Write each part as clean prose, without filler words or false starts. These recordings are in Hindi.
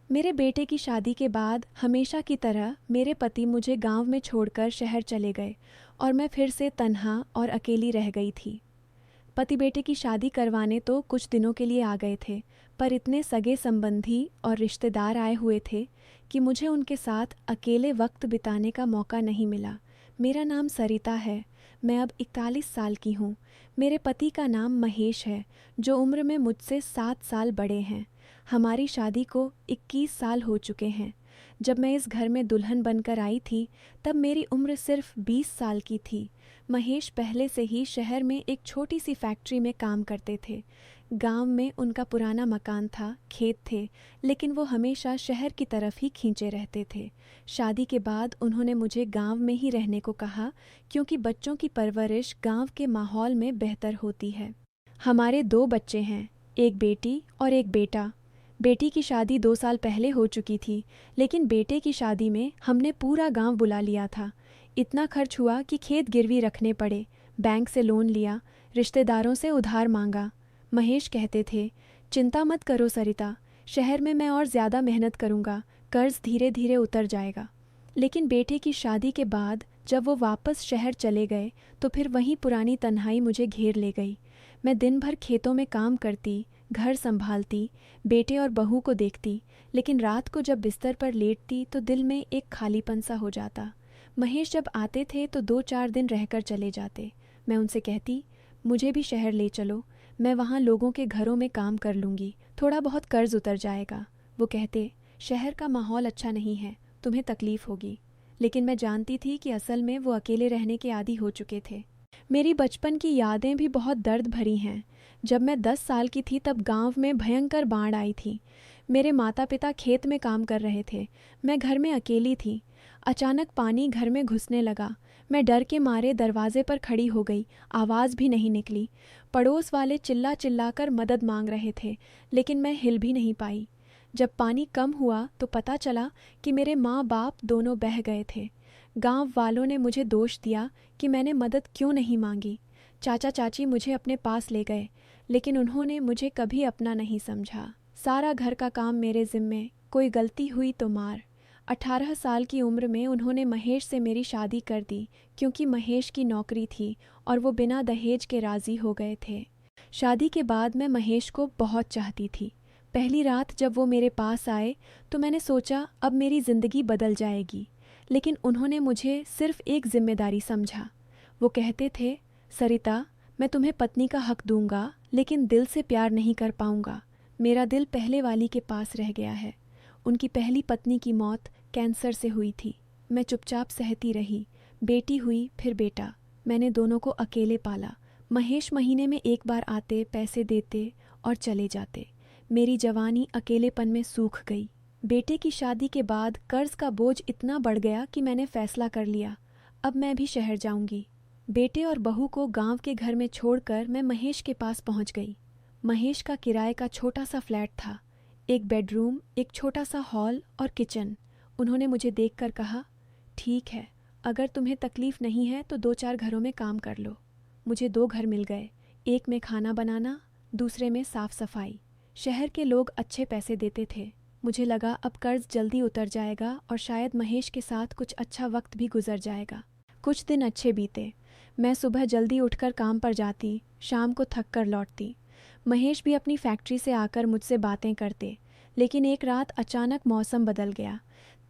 मेरे बेटे की शादी के बाद हमेशा की तरह मेरे पति मुझे गांव में छोड़कर शहर चले गए और मैं फिर से तन्हा और अकेली रह गई थी। पति बेटे की शादी करवाने तो कुछ दिनों के लिए आ गए थे, पर इतने सगे संबंधी और रिश्तेदार आए हुए थे कि मुझे उनके साथ अकेले वक्त बिताने का मौका नहीं मिला। मेरा नाम सरिता है। मैं अब 41 साल की हूँ। मेरे पति का नाम महेश है, जो उम्र में मुझसे 7 साल बड़े हैं। हमारी शादी को 21 साल हो चुके हैं। जब मैं इस घर में दुल्हन बनकर आई थी, तब मेरी उम्र सिर्फ 20 साल की थी। महेश पहले से ही शहर में एक छोटी सी फैक्ट्री में काम करते थे। गांव में उनका पुराना मकान था, खेत थे, लेकिन वो हमेशा शहर की तरफ ही खींचे रहते थे। शादी के बाद उन्होंने मुझे गांव में ही रहने को कहा, क्योंकि बच्चों की परवरिश गांव के माहौल में बेहतर होती है। हमारे 2 बच्चे हैं, एक बेटी और एक बेटा। बेटी की शादी 2 साल पहले हो चुकी थी, लेकिन बेटे की शादी में हमने पूरा गांव बुला लिया था। इतना खर्च हुआ कि खेत गिरवी रखने पड़े, बैंक से लोन लिया, रिश्तेदारों से उधार मांगा। महेश कहते थे, चिंता मत करो सरिता, शहर में मैं और ज़्यादा मेहनत करूँगा, कर्ज धीरे धीरे उतर जाएगा। लेकिन बेटे की शादी के बाद जब वो वापस शहर चले गए, तो फिर वहीं पुरानी तन्हाई मुझे घेर ले गई। मैं दिन भर खेतों में काम करती, घर संभालती, बेटे और बहू को देखती, लेकिन रात को जब बिस्तर पर लेटती तो दिल में एक खालीपन सा हो जाता। महेश जब आते थे तो 2-4 दिन रहकर चले जाते। मैं उनसे कहती, मुझे भी शहर ले चलो, मैं वहाँ लोगों के घरों में काम कर लूँगी, थोड़ा बहुत कर्ज उतर जाएगा। वो कहते, शहर का माहौल अच्छा नहीं है, तुम्हें तकलीफ़ होगी। लेकिन मैं जानती थी कि असल में वो अकेले रहने के आदी हो चुके थे। मेरी बचपन की यादें भी बहुत दर्द भरी हैं। जब मैं 10 साल की थी तब गांव में भयंकर बाढ़ आई थी। मेरे माता पिता खेत में काम कर रहे थे, मैं घर में अकेली थी। अचानक पानी घर में घुसने लगा। मैं डर के मारे दरवाजे पर खड़ी हो गई, आवाज़ भी नहीं निकली। पड़ोस वाले चिल्ला चिल्ला कर मदद मांग रहे थे, लेकिन मैं हिल भी नहीं पाई। जब पानी कम हुआ तो पता चला कि मेरे माँ बाप दोनों बह गए थे। गांव वालों ने मुझे दोष दिया कि मैंने मदद क्यों नहीं मांगी। चाचा चाची मुझे अपने पास ले गए, लेकिन उन्होंने मुझे कभी अपना नहीं समझा। सारा घर का काम मेरे ज़िम्मे, कोई गलती हुई तो मार। 18 साल की उम्र में उन्होंने महेश से मेरी शादी कर दी, क्योंकि महेश की नौकरी थी और वो बिना दहेज के राज़ी हो गए थे। शादी के बाद मैं महेश को बहुत चाहती थी। पहली रात जब वो मेरे पास आए तो मैंने सोचा अब मेरी ज़िंदगी बदल जाएगी, लेकिन उन्होंने मुझे सिर्फ एक जिम्मेदारी समझा। वो कहते थे, सरिता, मैं तुम्हें पत्नी का हक दूंगा, लेकिन दिल से प्यार नहीं कर पाऊंगा। मेरा दिल पहले वाली के पास रह गया है। उनकी पहली पत्नी की मौत कैंसर से हुई थी। मैं चुपचाप सहती रही। बेटी हुई, फिर बेटा। मैंने दोनों को अकेले पाला। महेश महीने में एक बार आते, पैसे देते और चले जाते। मेरी जवानी अकेलेपन में सूख गई। बेटे की शादी के बाद कर्ज का बोझ इतना बढ़ गया कि मैंने फैसला कर लिया, अब मैं भी शहर जाऊंगी। बेटे और बहू को गांव के घर में छोड़कर मैं महेश के पास पहुंच गई। महेश का किराए का छोटा सा फ्लैट था, एक बेडरूम, एक छोटा सा हॉल और किचन। उन्होंने मुझे देखकर कहा, ठीक है, अगर तुम्हें तकलीफ नहीं है तो 2-4 घरों में काम कर लो। मुझे 2 घर मिल गए, एक में खाना बनाना, दूसरे में साफ सफाई। शहर के लोग अच्छे पैसे देते थे। मुझे लगा अब कर्ज जल्दी उतर जाएगा और शायद महेश के साथ कुछ अच्छा वक्त भी गुजर जाएगा। कुछ दिन अच्छे बीते। मैं सुबह जल्दी उठकर काम पर जाती, शाम को थक कर लौटती। महेश भी अपनी फैक्ट्री से आकर मुझसे बातें करते। लेकिन एक रात अचानक मौसम बदल गया।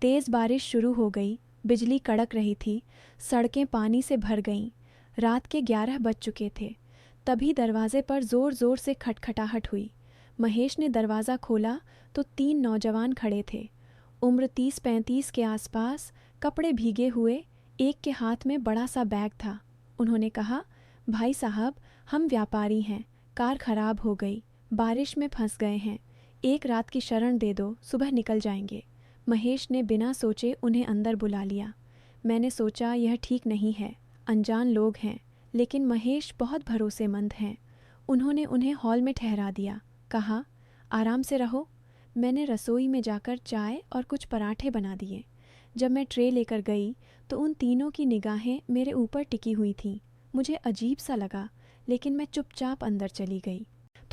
तेज़ बारिश शुरू हो गई, बिजली कड़क रही थी, सड़कें पानी से भर गईं। रात के 11 बज चुके थे। तभी दरवाजे पर ज़ोर ज़ोर से खटखटाहट हुई। महेश ने दरवाज़ा खोला तो 3 नौजवान खड़े थे, उम्र 30-35 के आसपास, कपड़े भीगे हुए, एक के हाथ में बड़ा सा बैग था। उन्होंने कहा, भाई साहब, हम व्यापारी हैं, कार खराब हो गई, बारिश में फंस गए हैं, एक रात की शरण दे दो, सुबह निकल जाएंगे। महेश ने बिना सोचे उन्हें अंदर बुला लिया। मैंने सोचा यह ठीक नहीं है, अनजान लोग हैं, लेकिन महेश बहुत भरोसेमंद हैं। उन्होंने उन्हें हॉल में ठहरा दिया, कहा, आराम से रहो। मैंने रसोई में जाकर चाय और कुछ पराठे बना दिए। जब मैं ट्रे लेकर गई तो उन तीनों की निगाहें मेरे ऊपर टिकी हुई थीं। मुझे अजीब सा लगा, लेकिन मैं चुपचाप अंदर चली गई।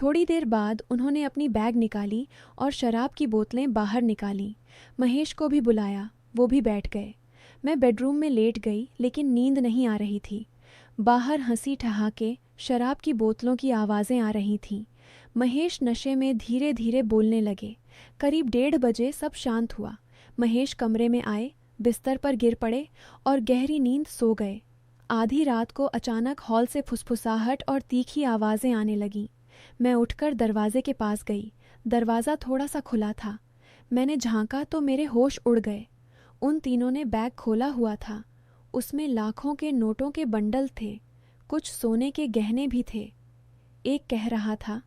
थोड़ी देर बाद उन्होंने अपनी बैग निकाली और शराब की बोतलें बाहर निकालीं। महेश को भी बुलाया, वो भी बैठ गए। मैं बेडरूम में लेट गई, लेकिन नींद नहीं आ रही थी। बाहर हंसी ठहाके, शराब की बोतलों की आवाज़ें आ रही थीं। महेश नशे में धीरे धीरे बोलने लगे। करीब 1:30 बजे सब शांत हुआ। महेश कमरे में आए, बिस्तर पर गिर पड़े और गहरी नींद सो गए। आधी रात को अचानक हॉल से फुसफुसाहट और तीखी आवाज़ें आने लगीं। मैं उठकर दरवाजे के पास गई। दरवाज़ा थोड़ा सा खुला था। मैंने झांका तो मेरे होश उड़ गए। उन तीनों ने बैग खोला हुआ था। उसमें लाखों के नोटों के बंडल थे, कुछ सोने के गहने भी थे। एक कह रहा था,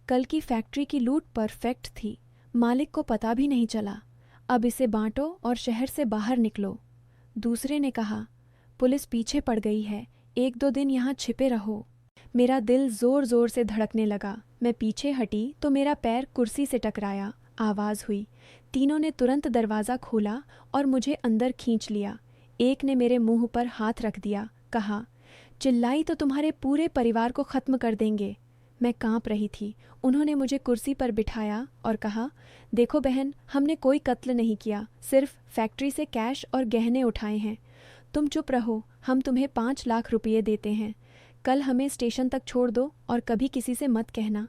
कल की फैक्ट्री की लूट परफेक्ट थी, मालिक को पता भी नहीं चला, अब इसे बांटो और शहर से बाहर निकलो। दूसरे ने कहा, पुलिस पीछे पड़ गई है, 1-2 दिन यहाँ छिपे रहो। मेरा दिल ज़ोर ज़ोर से धड़कने लगा। मैं पीछे हटी तो मेरा पैर कुर्सी से टकराया। आवाज़ हुई। तीनों ने तुरंत दरवाज़ा खोला और मुझे अंदर खींच लिया। एक ने मेरे मुंह पर हाथ रख दिया, कहा, चिल्लाई तो तुम्हारे पूरे परिवार को ख़त्म कर देंगे। मैं कांप रही थी। उन्होंने मुझे कुर्सी पर बिठाया और कहा, देखो बहन, हमने कोई कत्ल नहीं किया, सिर्फ फैक्ट्री से कैश और गहने उठाए हैं। तुम चुप रहो, हम तुम्हें 5 लाख रुपये देते हैं। कल हमें स्टेशन तक छोड़ दो और कभी किसी से मत कहना।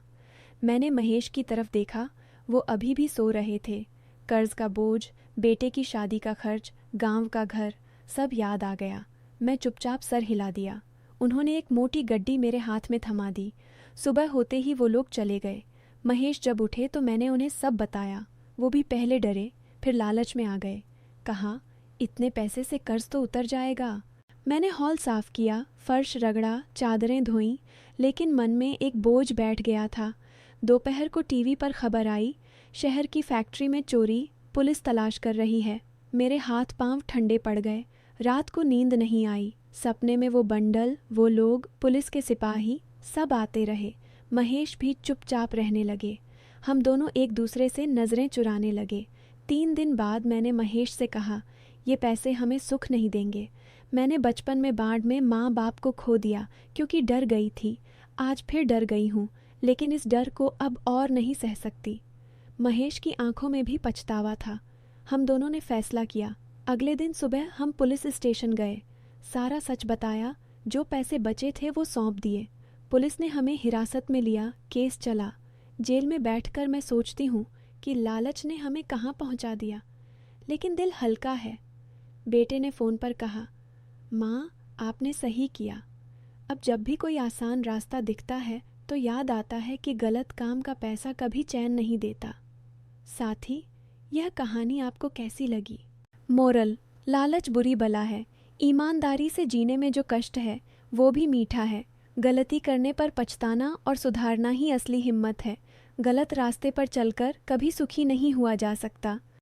मैंने महेश की तरफ देखा, वो अभी भी सो रहे थे। कर्ज का बोझ, बेटे की शादी का खर्च, गांव का घर, सब याद आ गया। मैं चुपचाप सर हिला दिया। उन्होंने एक मोटी गड्डी मेरे हाथ में थमा दी। सुबह होते ही वो लोग चले गए। महेश जब उठे तो मैंने उन्हें सब बताया। वो भी पहले डरे, फिर लालच में आ गए। कहा, इतने पैसे से कर्ज तो उतर जाएगा। मैंने हॉल साफ किया, फर्श रगड़ा, चादरें धोईं, लेकिन मन में एक बोझ बैठ गया था। दोपहर को टीवी पर खबर आई, शहर की फैक्ट्री में चोरी, पुलिस तलाश कर रही है। मेरे हाथ पांव ठंडे पड़ गए। रात को नींद नहीं आई। सपने में वो बंडल, वो लोग, पुलिस के सिपाही, सब आते रहे। महेश भी चुपचाप रहने लगे। हम दोनों एक दूसरे से नज़रें चुराने लगे। 3 दिन बाद मैंने महेश से कहा, ये पैसे हमें सुख नहीं देंगे। मैंने बचपन में बाढ़ में माँ बाप को खो दिया क्योंकि डर गई थी। आज फिर डर गई हूँ, लेकिन इस डर को अब और नहीं सह सकती। महेश की आंखों में भी पछतावा था। हम दोनों ने फैसला किया। अगले दिन सुबह हम पुलिस स्टेशन गए। सारा सच बताया। जो पैसे बचे थे वो सौंप दिए। पुलिस ने हमें हिरासत में लिया, केस चला। जेल में बैठकर मैं सोचती हूँ कि लालच ने हमें कहाँ पहुँचा दिया, लेकिन दिल हल्का है। बेटे ने फ़ोन पर कहा, माँ, आपने सही किया। अब जब भी कोई आसान रास्ता दिखता है तो याद आता है कि गलत काम का पैसा कभी चैन नहीं देता। साथी, यह कहानी आपको कैसी लगी? मोरल: लालच बुरी बला है। ईमानदारी से जीने में जो कष्ट है वो भी मीठा है। गलती करने पर पछताना और सुधारना ही असली हिम्मत है। गलत रास्ते पर चलकर कभी सुखी नहीं हुआ जा सकता।